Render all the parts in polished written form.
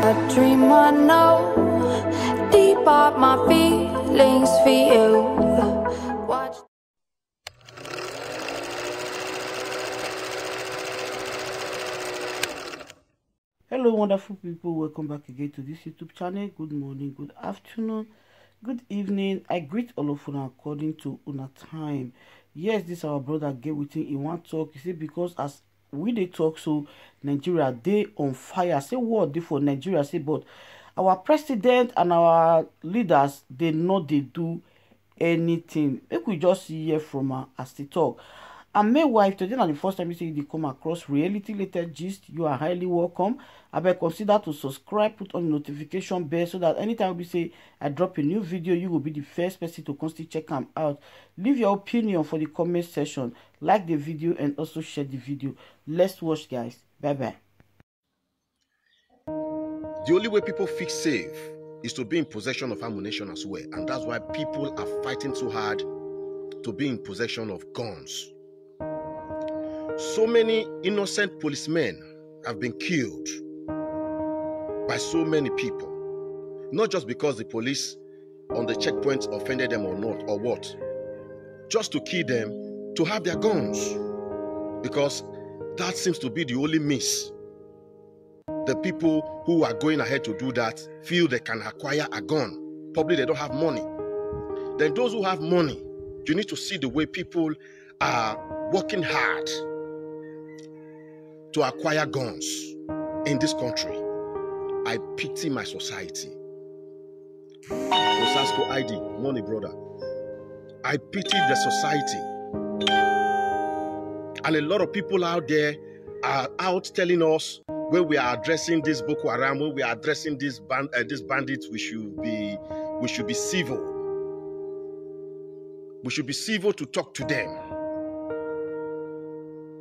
A dream I know, deep up my feelings for you. Watch. Hello wonderful people, welcome back again to this YouTube channel. Good morning, good afternoon, good evening. I greet all of you according to una time. Yes, this our brother get within in one talk. You see, because as we they talk, so Nigeria they on fire. Say what they for Nigeria, say, but our president and our leaders they not they do anything. If we just see here from as they talk. And my wife, today not the first time you see you come across Reality Related Gist, you are highly welcome. I beg consider to subscribe, put on the notification bell so that anytime we say I drop a new video, you will be the first person to constantly check them out. Leave your opinion for the comment section, like the video and also share the video. Let's watch, guys. Bye bye. The only way people feel safe is to be in possession of ammunition as well, and that's why people are fighting so hard to be in possession of guns. So many innocent policemen have been killed by so many people, not just because the police on the checkpoints offended them or not, or what, just to kill them, to have their guns, because that seems to be the only means. The people who are going ahead to do that feel they can acquire a gun. Probably they don't have money. Then those who have money, you need to see the way people are working hard to acquire guns in this country. I pity my society. Osasco ID, money brother. I pity the society. And a lot of people out there are out telling us when we are addressing this Boko Haram, when we are addressing these bandits, we should be civil. We should be civil to talk to them.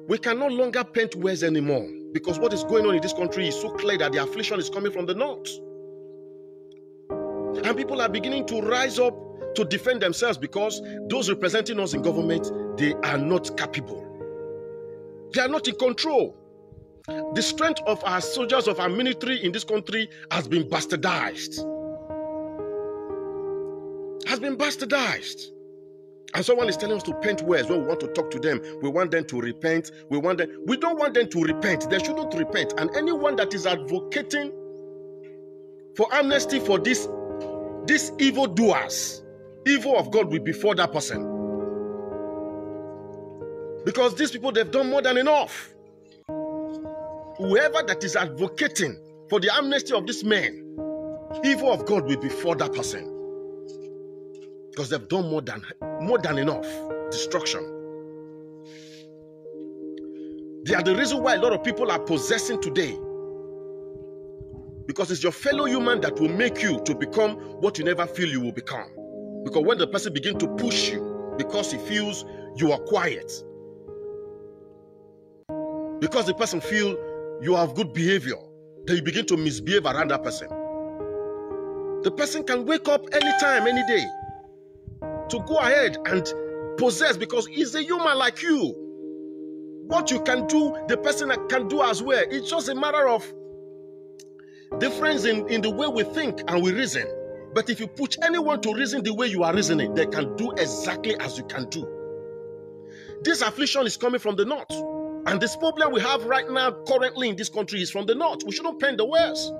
We can no longer paint words anymore, because what is going on in this country is so clear that the affliction is coming from the north. And people are beginning to rise up to defend themselves because those representing us in government, they are not capable. They are not in control. The strength of our soldiers, of our military in this country has been bastardized. Has been bastardized. And someone is telling us to paint words when we want to talk to them. We want them to repent. We don't want them to repent. They shouldn't repent. And anyone that is advocating for amnesty for these evil doers, evil of God will be for that person. Because these people, they've done more than enough. Whoever that is advocating for the amnesty of this man, evil of God will be for that person. Because they've done more than enough destruction. They are the reason why a lot of people are possessing today. Because it's your fellow human that will make you to become what you never feel you will become. Because when the person begins to push you, because he feels you are quiet, because the person feels you have good behavior, then you begin to misbehave around that person. The person can wake up anytime, any day, to go ahead and possess, because he's a human like you. What you can do, the person can do as well. It's just a matter of difference in the way we think and we reason. But if you push anyone to reason the way you are reasoning, they can do exactly as you can do. This affliction is coming from the north. And this problem we have right now, currently in this country, is from the north. We shouldn't paint the words.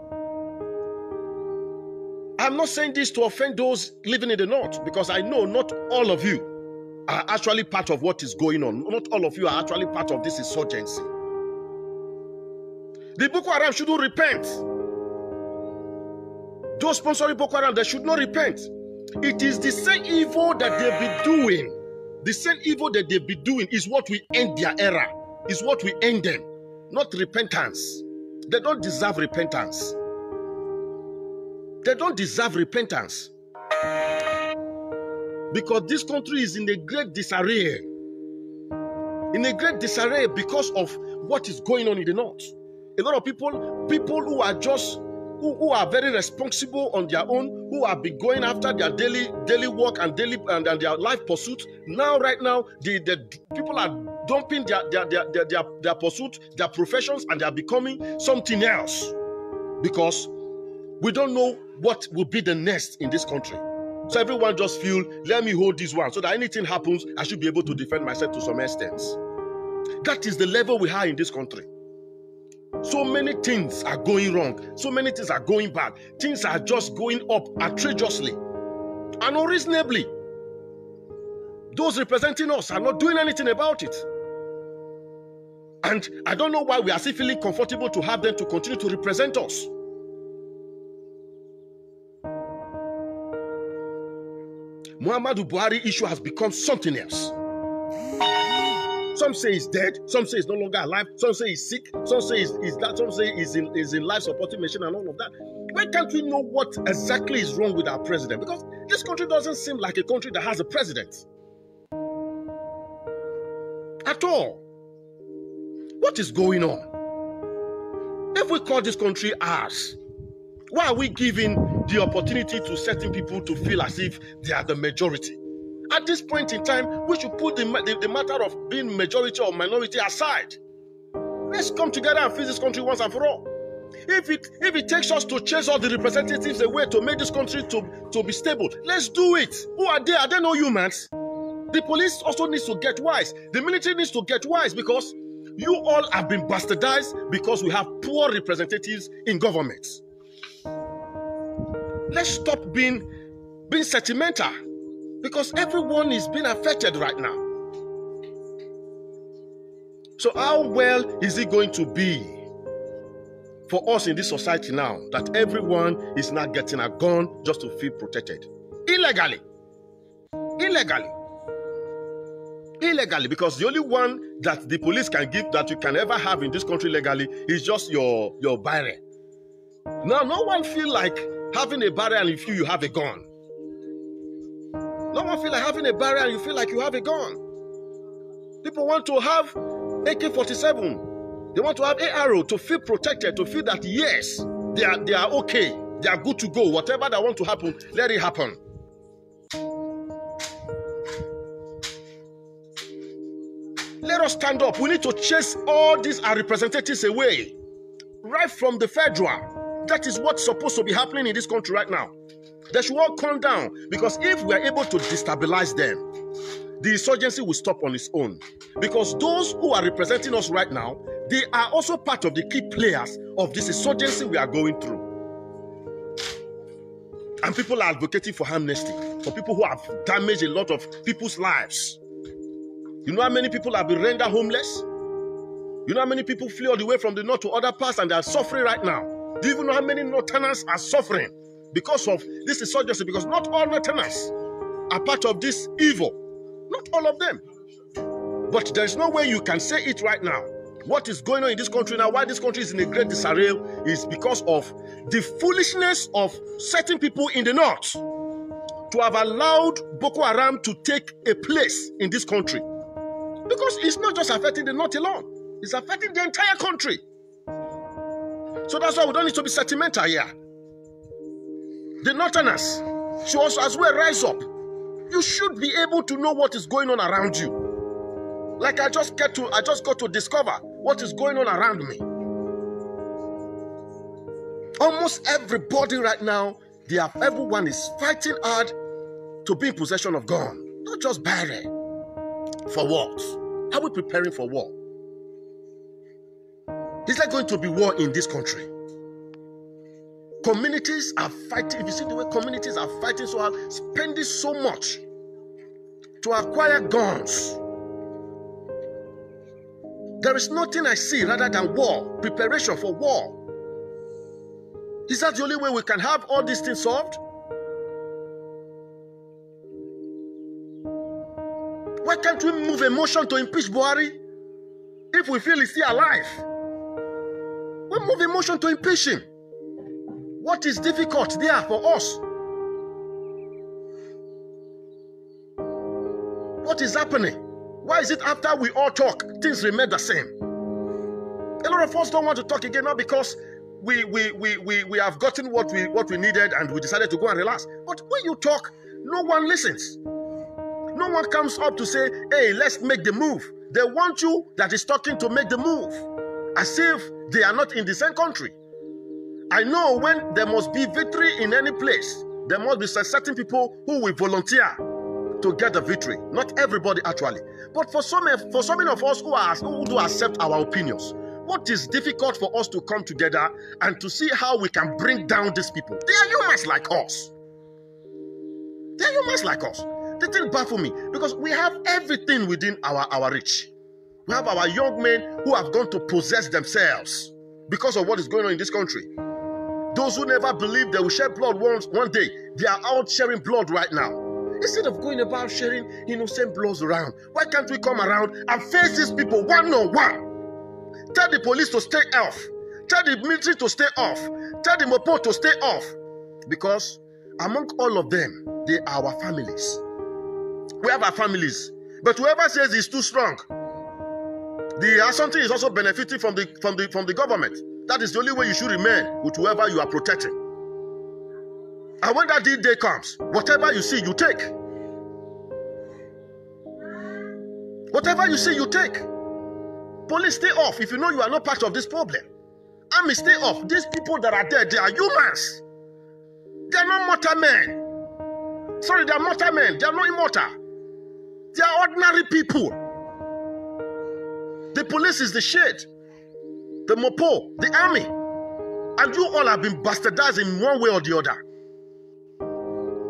I'm not saying this to offend those living in the north, because I know not all of you are actually part of what is going on. Not all of you are actually part of this insurgency. The Boko Haram shouldn't repent. Those sponsoring Boko Haram, they should not repent. It is the same evil that they've been doing. The same evil that they've been doing is what will end their era. Is what will end them. Not repentance. They don't deserve repentance. They don't deserve repentance. Because this country is in a great disarray. In a great disarray because of what is going on in the north. A lot of people who are just, who are very responsible on their own, who have been going after their daily work and their life pursuit. Now, right now, the people are dumping their pursuit, their professions, and they are becoming something else. Because We don't know what will be the next in this country. So everyone just feel, let me hold this one so that anything happens, I should be able to defend myself to some extent. That is the level we are in this country. So many things are going wrong. So many things are going bad. Things are just going up outrageously and unreasonably. Those representing us are not doing anything about it. And I don't know why we are still feeling comfortable to have them to continue to represent us. Muhammadu Buhari issue has become something else. Some say he's dead, some say he's no longer alive, some say he's sick, some say he's that, some say he's in life supporting machine and all of that. Why can't we know what exactly is wrong with our president? Because this country doesn't seem like a country that has a president. At all. What is going on? If we call this country ours, why are we giving the opportunity to certain people to feel as if they are the majority? At this point in time, we should put the matter of being majority or minority aside. Let's come together and fix this country once and for all. If it takes us to chase all the representatives away to make this country to be stable, let's do it. Who are they? Are they no humans? The police also needs to get wise. The military needs to get wise because you all have been bastardized because we have poor representatives in governments. Let's stop being sentimental because everyone is being affected right now. So how well is it going to be for us in this society now that everyone is not getting a gun just to feel protected? Illegally. Illegally, because the only one that the police can give that you can ever have in this country legally is just your barrier. Now, no one feel like having a barrier and you feel you have a gun. No one feel like having a barrier and you feel like you have a gun. People want to have AK-47. They want to have AR to feel protected, to feel that yes, they are okay. They are good to go. Whatever that want to happen, let it happen. Let us stand up. We need to chase all these our representatives away. Right from the federal. That is what's supposed to be happening in this country right now. They should all calm down. Because if we are able to destabilize them, the insurgency will stop on its own. Because those who are representing us right now, they are also part of the key players of this insurgency we are going through. And people are advocating for amnesty, for people who have damaged a lot of people's lives. You know how many people have been rendered homeless? You know how many people flee all the way from the north to other parts and they are suffering right now? Do you even know how many northerners are suffering because of this insurgency? Because not all northerners are part of this evil. Not all of them. But there's no way you can say it right now. What is going on in this country now, why this country is in a great disarray, is because of the foolishness of certain people in the north to have allowed Boko Haram to take a place in this country. Because it's not just affecting the north alone. It's affecting the entire country. So that's why we don't need to be sentimental here. The northerners should also as well rise up. You should be able to know what is going on around you. Like I just got to discover what is going on around me. Almost everybody right now, everyone is fighting hard to be in possession of gun. Not just barrier. For what? Are we preparing for war? Is there going to be war in this country? Communities are fighting. If you see the way communities are fighting so hard, spending so much to acquire guns. There is nothing I see rather than war, preparation for war. Is that the only way we can have all these things solved? Why can't we move a motion to impeach Buhari if we feel he's still alive? We move a motion to impeach him. What is difficult there for us? What is happening? Why is it after we all talk, things remain the same? A lot of us don't want to talk again, not because we have gotten what we needed and we decided to go and relax. But when you talk, no one listens. No one comes up to say, hey, let's make the move. They want you that is talking to make the move. As if they are not in the same country. I know when there must be victory in any place, there must be certain people who will volunteer to get the victory. Not everybody actually. But for so many of us who do accept our opinions, what is difficult for us to come together and to see how we can bring down these people? They are humans like us. They are humans like us. They didn't baffle me because we have everything within our reach. We have our young men who have gone to possess themselves because of what is going on in this country. Those who never believed they will shed blood one day, they are out sharing blood right now. Instead of going about sharing innocent bloods around, why can't we come around and face these people one-on-one? Tell the police to stay off. Tell the military to stay off. Tell the Mopo to stay off. Because among all of them, they are our families. We have our families. But whoever says he's too strong, the Ashanti is also benefiting from the government. That is the only way you should remain with whoever you are protecting. And when that day comes, whatever you see, you take. Whatever you see, you take. Police, stay off if you know you are not part of this problem. Army, stay off. These people that are there, they are humans. They are not mortal men. Sorry, they are mortal men. They are not immortal. They are ordinary people. The police is the shade. The Mopo, the army. And you all have been bastardized in one way or the other.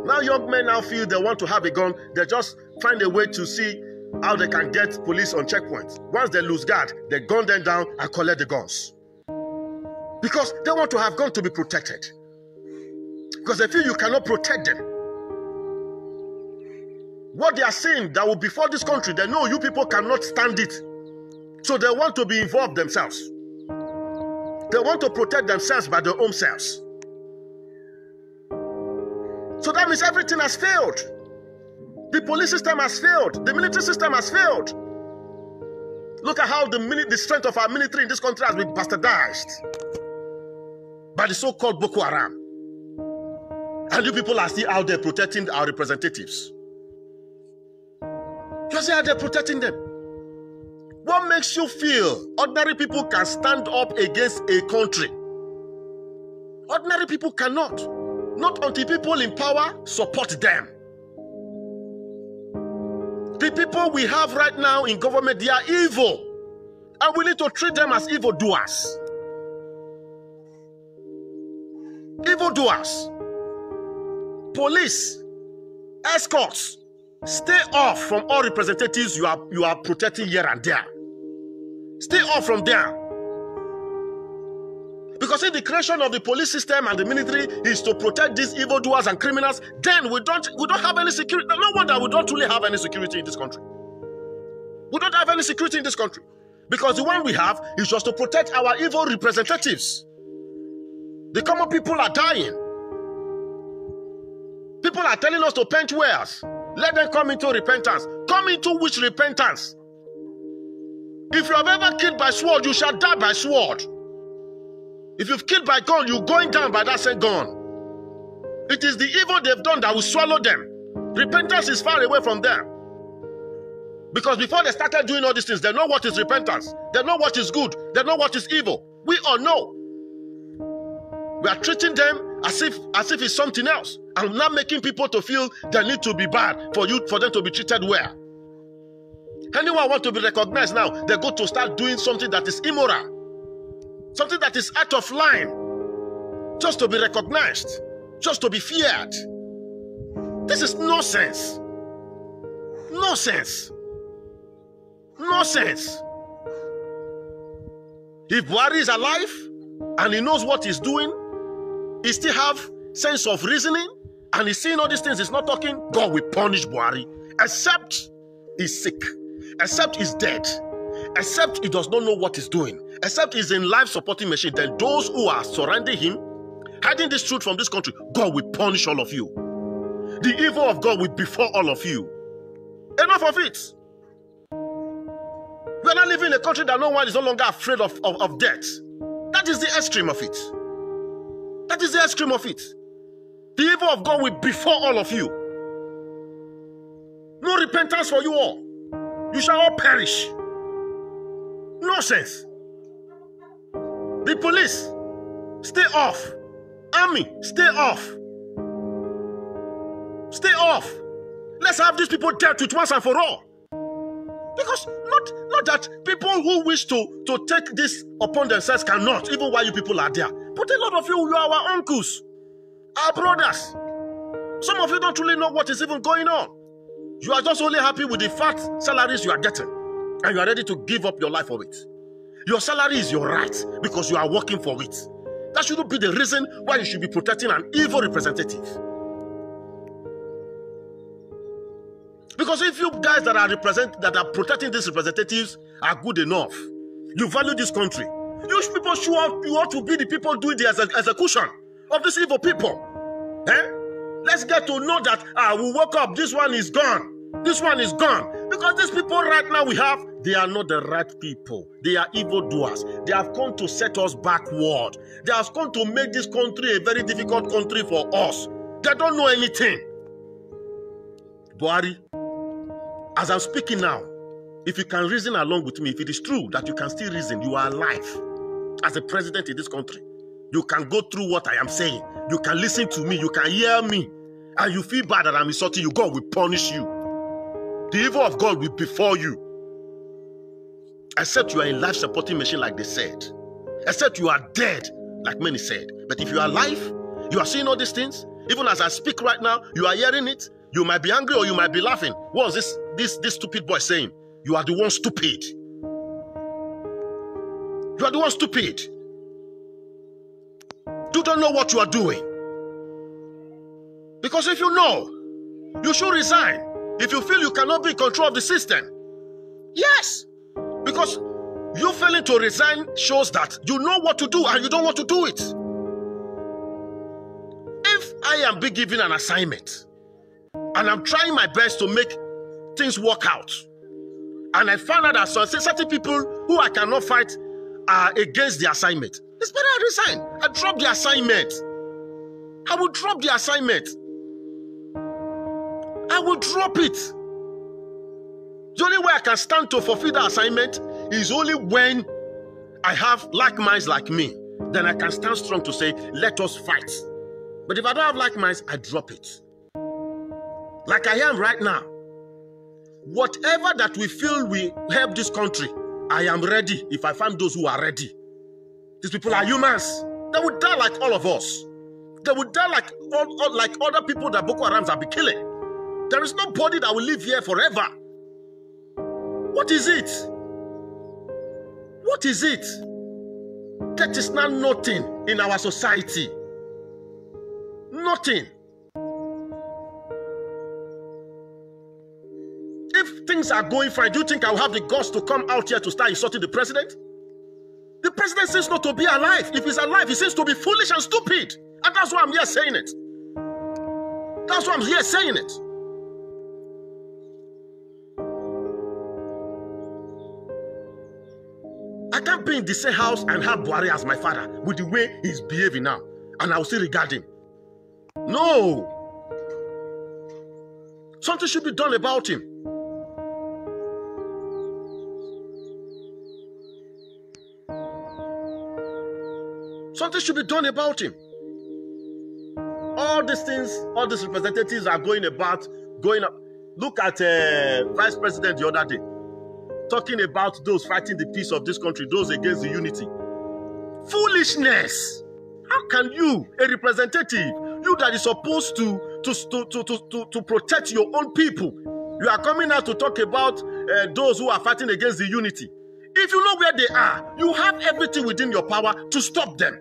Now young men now feel they want to have a gun. They just find a way to see how they can get police on checkpoints. Once they lose guard, they gun them down and collect the guns. Because they want to have gun to be protected. Because they feel you cannot protect them. What they are saying that will befall this country, they know you people cannot stand it. So they want to be involved themselves. They want to protect themselves by their own selves. So that means everything has failed. The police system has failed. The military system has failed. Look at how the strength of our military in this country has been bastardized by the so-called Boko Haram. And you people are still out there protecting our representatives. You're still out there protecting them. What makes you feel ordinary people can stand up against a country? Ordinary people cannot. Not until people in power support them. The people we have right now in government, they are evil. And we need to treat them as evildoers. Evildoers. Police, escorts, stay off from all representatives you are protecting here and there. Stay off from there. Because if the creation of the police system and the military is to protect these evildoers and criminals, then we don't have any security. No wonder we don't really have any security in this country. We don't have any security in this country. Because the one we have is just to protect our evil representatives. The common people are dying. People are telling us to paint wells. Let them come into repentance. Come into which repentance? If you have ever killed by sword, you shall die by sword. If you've killed by gun, you're going down by that same gun. It is the evil they've done that will swallow them. Repentance is far away from them. Because before they started doing all these things, they know what is repentance. They know what is good. They know what is evil. We all know. We are treating them as if it's something else. And not making people to feel they need to be bad for them to be treated well. Anyone want to be recognized now, they go to start doing something that is immoral. Something that is out of line. Just to be recognized. Just to be feared. This is nonsense. Nonsense. Nonsense. If Buhari is alive and he knows what he's doing, he still have sense of reasoning, and he's seeing all these things, he's not talking, God will punish Buhari. Except he's sick. Except he's dead. Except he does not know what he's doing. Except he's in life supporting machine. Then those who are surrounding him, hiding this truth from this country, God will punish all of you. The evil of God will befall all of you. Enough of it. We are not living in a country that no one is no longer afraid of death. That is the extreme of it. That is the extreme of it. The evil of God will befall all of you. No repentance for you all. You shall all perish. Nonsense. The police, Stay off. Army, stay off. Stay off. Let's have these people dealt with once and for all. Because not that people who wish to take this upon themselves cannot, even while you people are there. But a lot of you are our uncles, our brothers. Some of you don't really know what is even going on. You are just only happy with the fat salaries you are getting, and you are ready to give up your life for it. Your salary is your right because you are working for it. That shouldn't be the reason why you should be protecting an evil representative. Because if you guys that are protecting these representatives are good enough, you value this country, you people you ought to be the people doing the execution of these evil people. Let's get to know that we woke up, this one is gone. This one is gone. Because these people right now we have, they are not the right people. They are evildoers. They have come to set us backward. They have come to make this country a very difficult country for us. They don't know anything. Buhari, as I'm speaking now, if you can reason along with me, if it is true that you can still reason, you are alive as a president in this country. You can go through what I am saying. You can listen to me. You can hear me. And you feel bad that I'm insulting you. God will punish you. The evil of God will befall you. Except you are a life-supporting machine like they said. Except you are dead like many said. But if you are alive, you are seeing all these things. Even as I speak right now, you are hearing it. You might be angry or you might be laughing. What was this stupid boy saying? You are the one stupid. You are the one stupid. You don't know what you are doing. Because if you know, you should resign. If you feel you cannot be in control of the system. Yes. Because you failing to resign shows that you know what to do and you don't want to do it. If I am being given an assignment and I'm trying my best to make things work out, and I found out that certain people who I cannot fight are against the assignment, it's better I resign. I drop the assignment. I will drop the assignment. I will drop it. The only way I can stand to fulfill the assignment is only when I have like minds like me. Then I can stand strong to say, let us fight. But if I don't have like minds, I drop it. Like I am right now. Whatever that we feel will help this country, I am ready if I find those who are ready. These people are humans. They would die like all of us. They would die like other people that Boko Harams have been killing. There is nobody that will live here forever. What is it? What is it? That is now nothing in our society. Nothing. If things are going fine, do you think I will have the guts to come out here to start insulting the president? The president seems not to be alive. If he's alive, he seems to be foolish and stupid. And that's why I'm here saying it. That's why I'm here saying it. I can't be in the same house and have Buhari as my father with the way he's behaving now. And I will still regard him. No. Something should be done about him. Something should be done about him. All these things, all these representatives are going up. Look at Vice President the other day, talking about those fighting the peace of this country, those against the unity. Foolishness! How can you, a representative, you that is supposed to protect your own people, you are coming out to talk about those who are fighting against the unity? If you know where they are, you have everything within your power to stop them.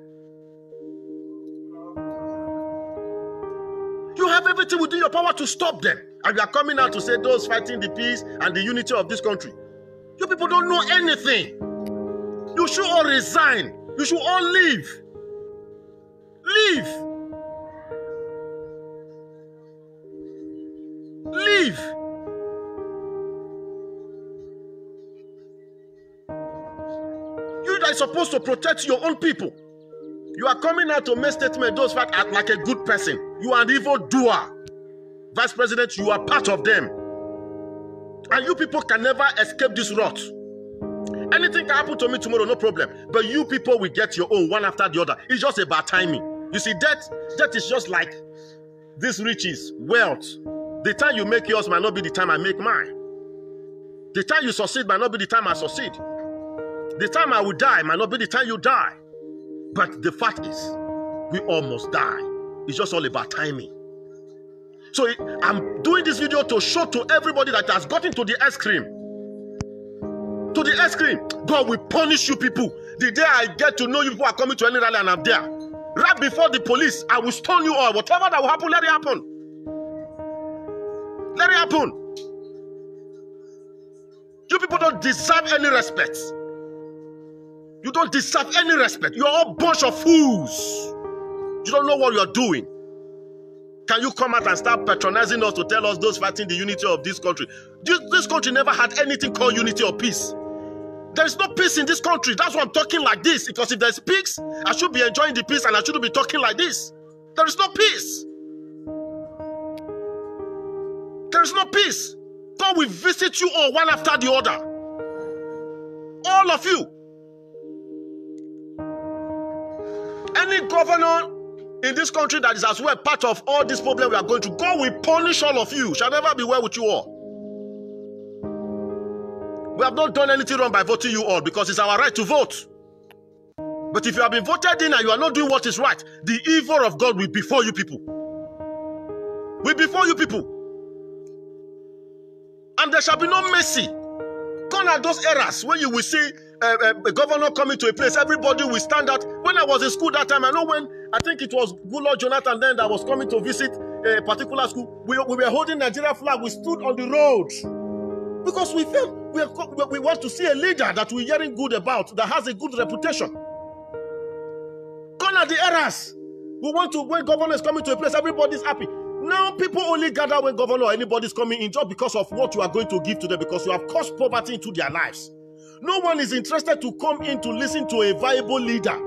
You have everything within your power to stop them. And you are coming out to say those fighting the peace and the unity of this country. You people don't know anything. You should all resign. You should all leave. Leave. Leave. You that are supposed to protect your own people. You are coming out to make statement those fight act like a good person. You are an evil doer. Vice President, you are part of them. And you people can never escape this rot. Anything can happen to me tomorrow, no problem. But you people will get your own one after the other. It's just about timing. You see, death is just like this riches, wealth. The time you make yours might not be the time I make mine. The time you succeed might not be the time I succeed. The time I will die might not be the time you die. But the fact is, we all must die. It's just all about timing. So I'm doing this video to show to everybody that has gotten to the extreme. To the extreme. God will punish you people. The day I get to know you people are coming to any rally and I'm there. Right before the police, I will stone you all. Whatever that will happen, let it happen. Let it happen. You people don't deserve any respect. You don't deserve any respect. You're all a bunch of fools. You don't know what you're doing. Can you come out and start patronizing us to tell us those fighting the unity of this country? This country never had anything called unity or peace. There is no peace in this country. That's why I'm talking like this. Because if there's peace, I should be enjoying the peace and I shouldn't be talking like this. There is no peace. There is no peace. God will visit you all one after the other. All of you. Any governor in this country that is as well part of all this problem we are going through, God will punish all of you. Shall never be well with you all. We have not done anything wrong by voting you all because it's our right to vote. But if you have been voted in and you are not doing what is right, the evil of God will be before you people. Will be before you people. And there shall be no mercy. Gone are those eras when you will see a governor coming to a place, everybody will stand out. When I was in school that time, I know when, I think it was Goodluck Jonathan then that was coming to visit a particular school, we were holding Nigeria flag, we stood on the road. Because we felt we want to see a leader that we're hearing good about, that has a good reputation. Gone are the eras. We want to, when governor is coming to a place, everybody's happy. Now people only gather when governor or anybody's coming in just because of what you are going to give to them, because you have caused poverty into their lives. No one is interested to come in to listen to a viable leader.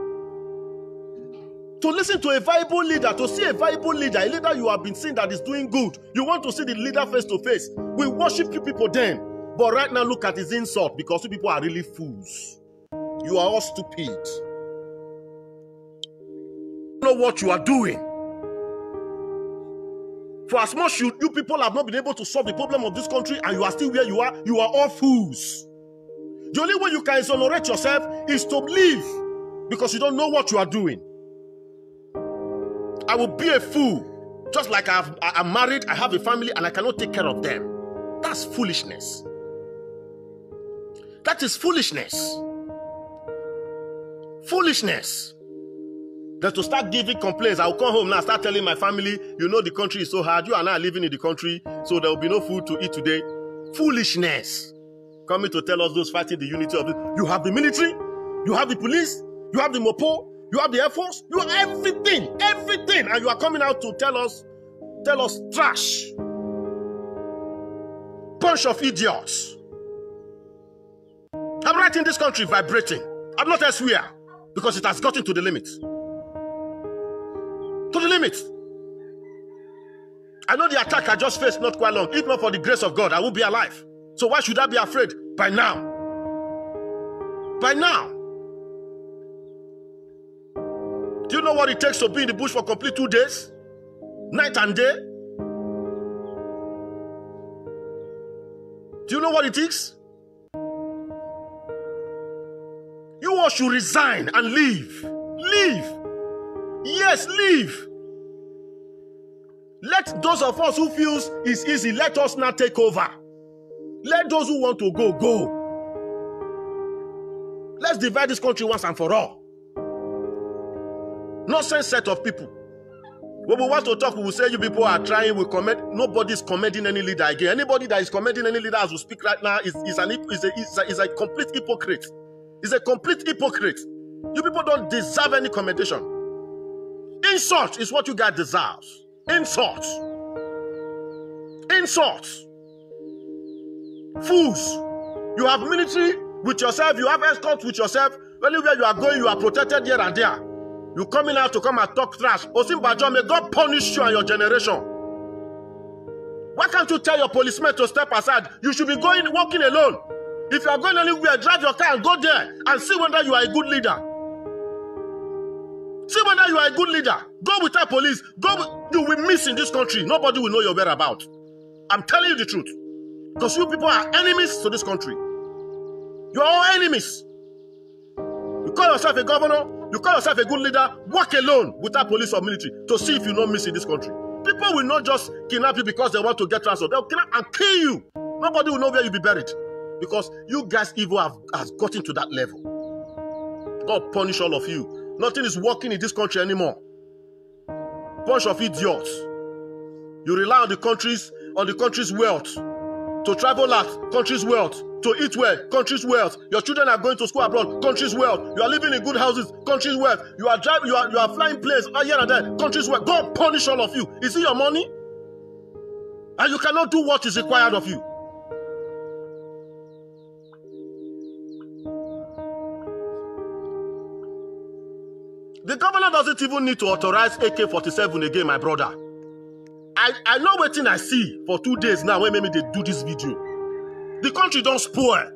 To listen to a viable leader, to see a viable leader, a leader you have been seeing that is doing good. You want to see the leader face to face. We worship you people then. But right now, look at his insult, because you people are really fools. You are all stupid. You know what you are doing. For as much you people have not been able to solve the problem of this country and you are still where you are all fools. The only way you can exonerate yourself is to leave because you don't know what you are doing. I will be a fool just like I'm married, I have a family and I cannot take care of them. That's foolishness. That is foolishness. Foolishness. Then to start giving complaints, I'll come home now, start telling my family, you know the country is so hard, you are now living in the country, so there will be no food to eat today. Foolishness. Coming to tell us those fighting the unity of it. You have the military, you have the police, you have the MOPO, you have the Air Force, you have everything, and you are coming out to tell us trash. Bunch of idiots. I'm right in this country vibrating. I'm not elsewhere because it has gotten to the limit. To the limit. I know the attack I just faced not quite long. If not for the grace of God, I would be alive. So why should I be afraid? By now. By now. Do you know what it takes to be in the bush for complete 2 days? Night and day? Do you know what it takes? You all should resign and leave. Leave. Yes, leave. Let those of us who feels it's easy, let us now take over. Let those who want to go, go. Let's divide this country once and for all. Nonsense set of people. When we want to talk, we will say you people are trying, we comment. Nobody's commending any leader again. Anybody that is commending any leader as we speak right now is a complete hypocrite. Is a complete hypocrite. You people don't deserve any commendation. Insult is what you guys deserve. Insult. Insult. Fools. You have military with yourself, you have escorts with yourself. Anywhere you are going, you are protected here and there. You coming out to come and talk trash. Osinbajo, may God punish you and your generation. Why can't you tell your policemen to step aside? You should be walking alone. If you are going anywhere, drive your car and go there and see whether you are a good leader. See whether you are a good leader. Go without police. You will miss in this country. Nobody will know your whereabouts. I'm telling you the truth. Because you people are enemies to this country. You are all enemies. You call yourself a governor, you call yourself a good leader, walk alone without police or military to see if you not miss in this country. People will not just kidnap you because they want to get transfer. They'll kidnap and kill you. Nobody will know where you'll be buried. Because you guys evil has gotten to that level. God punish all of you. Nothing is working in this country anymore. Bunch of idiots. You rely on the country's wealth. To travel out, country's wealth. To eat well, country's wealth. Your children are going to school abroad, country's wealth. You are living in good houses, country's wealth. You are driving, you are flying planes here and there, country's wealth. God punish all of you. Is it your money? And you cannot do what is required of you. The governor doesn't even need to authorize AK-47 again, my brother. I know what I see for 2 days now when maybe they do this video. The country don't spoil.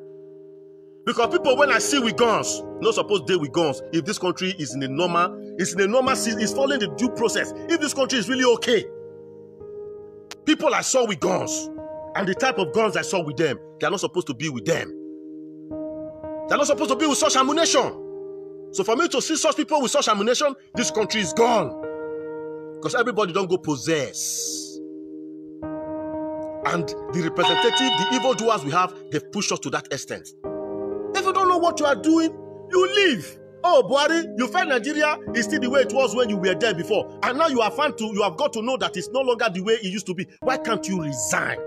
Because people, when I see with guns, not supposed to deal with guns. If this country is in a normal season, it's following the due process. If this country is really okay. People I saw with guns, and the type of guns I saw with them, they are not supposed to be with them. They are not supposed to be with such ammunition. So for me to see such people with such ammunition, this country is gone. Because everybody don't go possess. And the representative, the evildoers we have, they've pushed us to that extent. If you don't know what you are doing, you leave. Oh, Buhari, you find Nigeria is still the way it was when you were there before. And now you have got to know that it's no longer the way it used to be. Why can't you resign?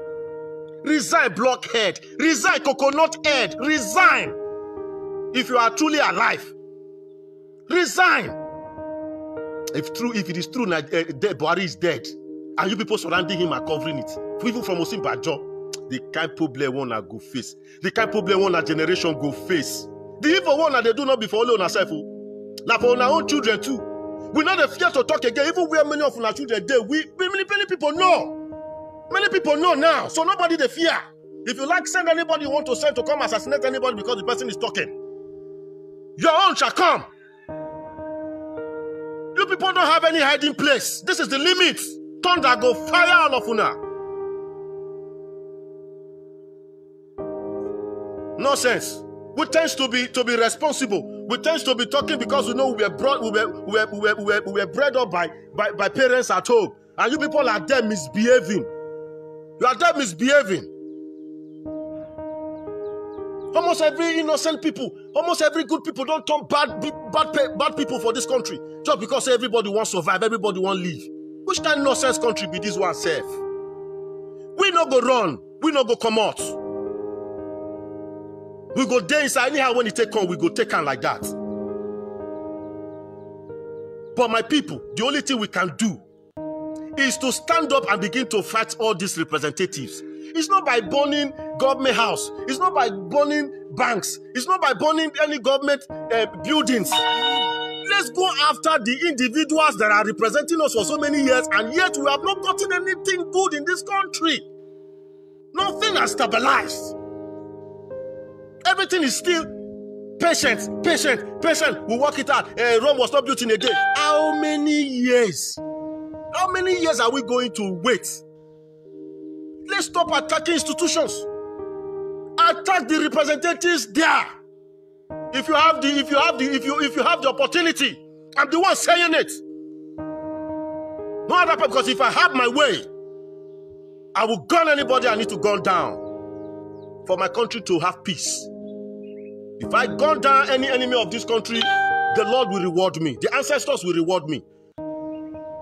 Resign, blockhead. Resign, coconut head. Resign. If you are truly alive. Resign. If it is true that Buhari is dead, and you people surrounding him are covering it, even from Osinbajo, the kind problem one na go face. The kind problem one na generation go face. The evil one that they do not be for only on ourselves. Now for our own children too. We not the fear to talk again. Even where many of our children there, many people know. Many people know now. So nobody the fear. If you like send anybody you want to send to come assassinate anybody because the person is talking, your own shall come. You people don't have any hiding place. This is the limit. Thunder go fire all of una. Nonsense. We tend to be responsible. We tend to be talking because we know we were bred up by parents at home. And you people are there misbehaving. You are there misbehaving. Almost every innocent people, almost every good people don't turn bad people for this country. Just because everybody wants to survive, everybody wants to live. Which kind of nonsense country be this one self? We no go run, we no go come out. We go there inside, anyhow when it take on, we go take on like that. But my people, the only thing we can do is to stand up and begin to fight all these representatives. It's not by burning government house. It's not by burning banks. It's not by burning any government buildings. Let's go after the individuals that are representing us for so many years, and yet we have not gotten anything good in this country. Nothing has stabilized. Everything is still patient. We work it out. Rome was not built in a day. How many years? How many years are we going to wait? Let's stop attacking institutions. Attack the representatives there. If you have the opportunity, I'm the one saying it. No other person, because if I have my way, I will gun anybody I need to gun down for my country to have peace. If I gun down any enemy of this country, the Lord will reward me. The ancestors will reward me.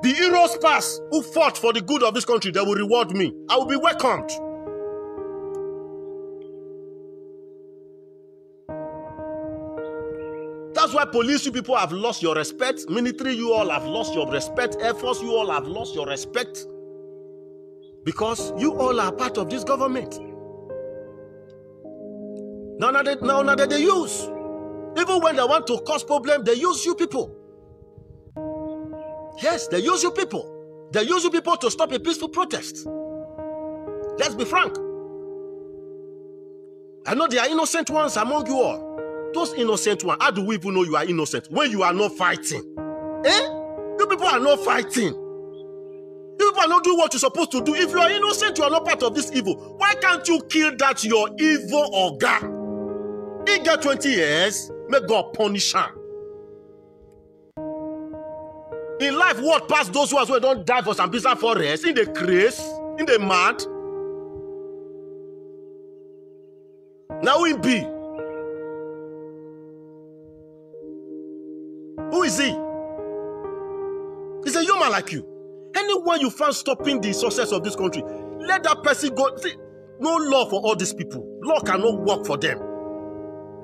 The heroes past who fought for the good of this country, they will reward me. I will be welcomed. That's why police, you people have lost your respect. Military, you all have lost your respect. Air Force, you all have lost your respect. Because you all are part of this government. Now that they use. Even when they want to cause problems, they use you people. Yes, they use you people. They use you people to stop a peaceful protest. Let's be frank. I know there are innocent ones among you all. Those innocent ones, how do we even know you are innocent when you are not fighting? You people are not fighting. You people are not doing what you're supposed to do. If you are innocent, you are not part of this evil. Why can't you kill that your evil oga? He get 20 years, may God punish him. In life, what past those ones who don't die for some bizarre forest, in the craze, in the mad? Now we be. Who is he? He's a human like you. Anyone you find stopping the success of this country, let that person go. See, no law for all these people. Law cannot work for them.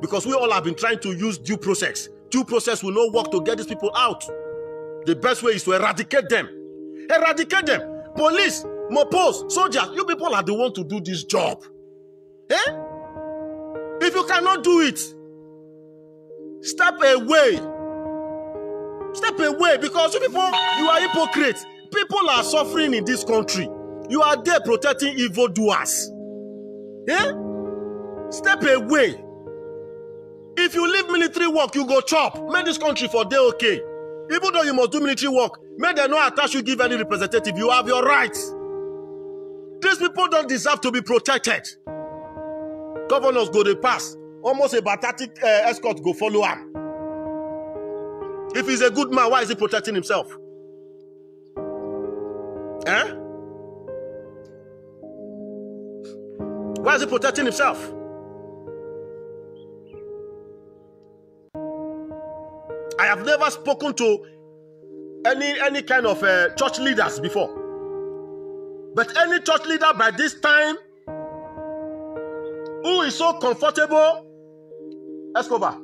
Because we all have been trying to use due process. Due process will not work to get these people out. The best way is to eradicate them. Eradicate them. Police, mopos, soldiers, you people are the ones to do this job. If you cannot do it, step away. Step away, because you people, you are hypocrites. People are suffering in this country. You are there protecting evildoers. Step away. If you leave military work, you go chop. Make this country for day okay. Even though you must do military work, may they not attach you give any representative. You have your rights. These people don't deserve to be protected. Governors go to pass. Almost a pathetic escort go follow him. If he's a good man, why is he protecting himself? Why is he protecting himself? I have never spoken to any kind of church leaders before. But any church leader by this time who is so comfortable, Escobar,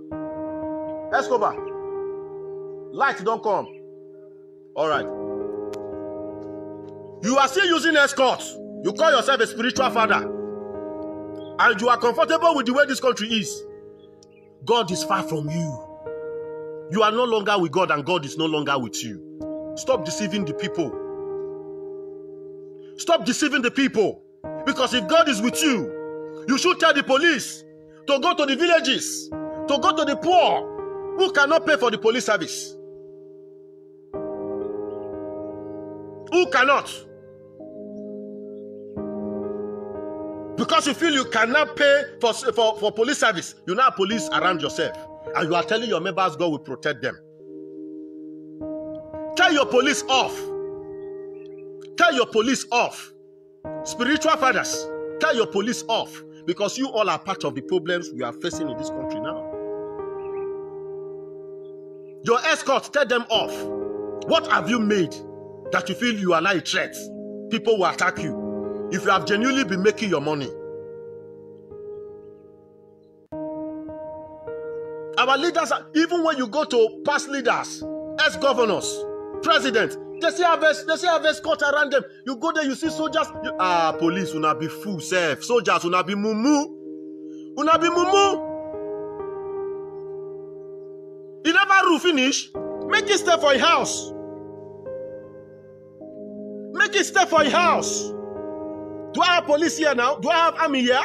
light don't come. All right. You are still using escorts. You call yourself a spiritual father. And you are comfortable with the way this country is. God is far from you. You are no longer with God and God is no longer with you. Stop deceiving the people. Stop deceiving the people. Because if God is with you, you should tell the police to go to the villages, to go to the poor who cannot pay for the police service. Who cannot? Because you feel you cannot pay for police service, you now have police around yourself. And you are telling your members God will protect them. Tell your police off. Tell your police off. Spiritual fathers, tell your police off. Because you all are part of the problems we are facing in this country now. Your escorts, tell them off. What have you made that you feel you are not a threat? People will attack you. If you have genuinely been making your money. Our leaders, even when you go to past leaders, ex-governors, presidents, they still have escort around them. You go there, you see soldiers. Police will not be full self. Soldiers will not be mumu. Will not be mumu. You never rule finish. Make it stay for your house. Make it stay for your house. Do I have police here now? Do I have army here?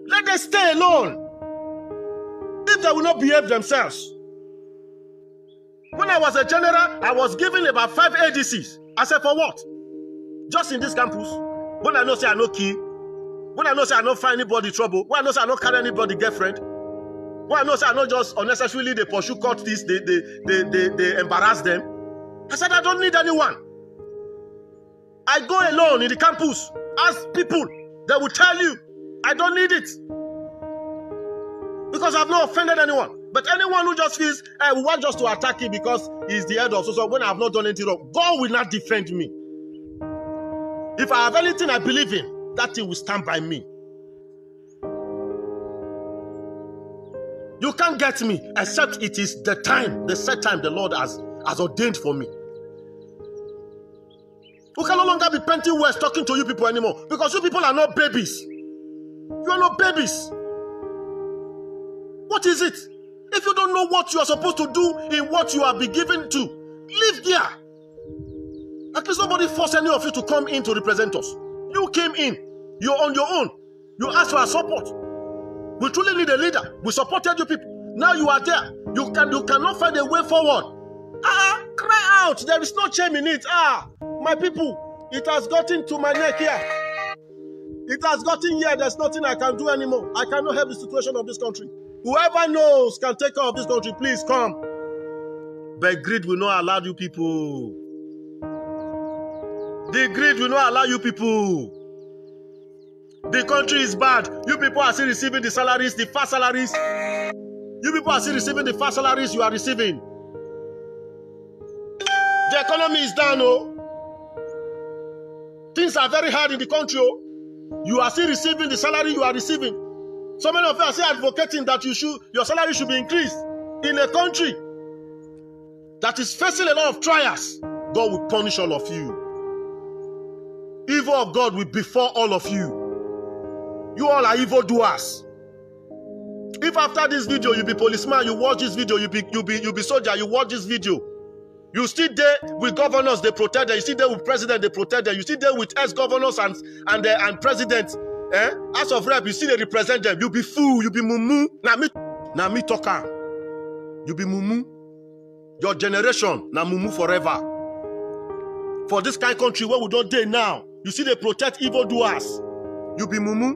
Let them stay alone. If they will not behave themselves. When I was a general, I was given about 5 ADCs. I said, for what? Just in this campus. When I know say I no kill. When I know say I no find anybody trouble. When I know say I no carry anybody girlfriend. When I know say I no just unnecessarily they pursue cultists, they embarrass them. I said I don't need anyone. I go alone in the campus. Ask people. They will tell you. I don't need it. Because I've not offended anyone. But anyone who just feels, we want just to attack him because he's the head of so when I have not done anything wrong, God will not defend me. If I have anything I believe in, that thing will stand by me. You can't get me except it is the time, the set time the Lord has ordained for me. We can no longer be painting words talking to you people anymore because you people are not babies. You are not babies. What is it? If you don't know what you are supposed to do in what you have been given to, live there. At least nobody forced any of you to come in to represent us. You came in. You're on your own. You asked for our support. We truly need a leader. We supported you people. Now you are there. You cannot find a way forward. Cry out. There is no shame in it. My people, it has gotten to my neck here. It has gotten here. There's nothing I can do anymore. I cannot help the situation of this country. Whoever knows can take care of this country, please come. But greed will not allow you people. The greed will not allow you people. The country is bad. You people are still receiving the salaries, the fast salaries. You people are still receiving the fast salaries you are receiving. The economy is down, Things are very hard in the country, You are still receiving the salary you are receiving. So many of you are still advocating that your salary should be increased. In a country that is facing a lot of trials, God will punish all of you. Evil of God will befall all of you. You all are evildoers. If after this video you be policeman, you watch this video, you be soldier, you watch this video, you still there with governors, they protect them. You still there with president, they protect them. You still there with ex-governors and presidents. As of rep, you see they represent them. You be fool, you be mumu. Now me talker. You be mumu. Your generation, now mumu forever. For this kind of country where we don't dare now, you see they protect evildoers. You be mumu.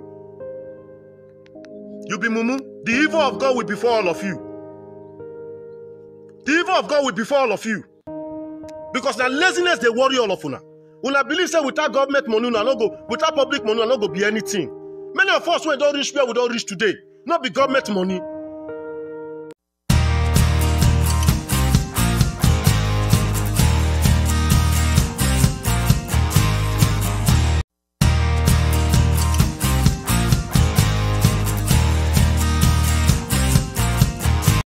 You be mumu. The evil of God will befall all of you. The evil of God will befall all of you. Because now laziness, they worry all of una. Una believe say without government money, una no go, without public money, una no go be anything. Many of us, when we don't reach where we don't reach today, not be government money,